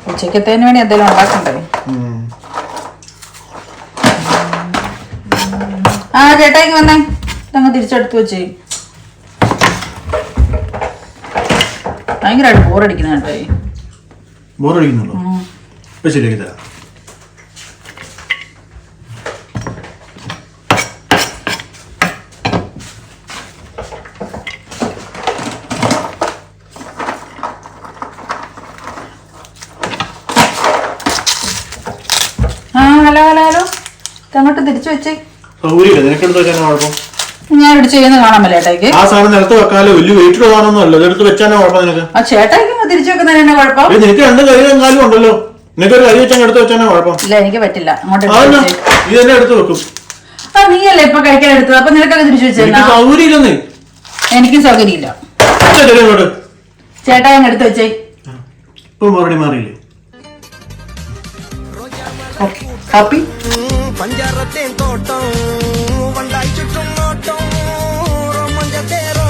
ഉച്ചക്കത്തേന് വേണ്ടി എന്തെങ്കിലും ഉണ്ടാക്കണ്ടേ? ആ ചേട്ടായിക്ക് വന്നേ, അങ്ങ് തിരിച്ചെടുത്ത് വെച്ചേ. ഭയങ്കരമായിട്ട് ബോറടിക്കുന്ന ചേട്ടായി. ബോറടിക്കുന്നുണ്ടോ? ശരിയാക്കി തരാം. ഹലോ ഹലോ ഹലോ, അങ്ങോട്ട് തിരിച്ചു വെച്ചേ. നിനക്കെടുത്ത് വെച്ചാൽ കുഴപ്പം? ഞാൻ ഇവിടെ ചെയ്യുന്ന കാണാൻ പറ്റില്ല ചേട്ടായിക്ക്. ആ സാധനം നിലത്ത് വെക്കാലോ, വലിയ വെയിറ്റ് സാധനമൊന്നുമല്ലോ, ഇതെടുത്ത് വെച്ചാനോ കുഴപ്പം നിനക്ക്? ആ ചേട്ടായിക്ക് തിരിച്ചു വെക്കുന്നതിന് തന്നെ കുഴപ്പം? നിനക്ക് രണ്ട് കൈയും കാലും ഉണ്ടല്ലോ, നിനക്കൊരു കൈ വെച്ചാൽ എടുത്ത് വെച്ചാനോ കുഴപ്പം? ഇല്ല, എനിക്ക് പറ്റില്ല. അങ്ങോട്ട് നീ തന്നെ എടുത്ത് വെക്കും. ആ നീയല്ലേ ഇപ്പൊ കഴിക്കാൻ എടുത്തത്, അപ്പൊ നിനക്കൊക്കെ തിരിച്ചു വെച്ചാൽ സൗകര്യമില്ലെന്നേ. എനിക്കും സൗകര്യമില്ല. ചേട്ടായി അങ്ങ് എടുത്ത് വെച്ചേ. ഇപ്പൊ മറുപടി മാറിയില്ലേ? ഹാപ്പി? പഞ്ചാരത്തേൻ തോട്ടം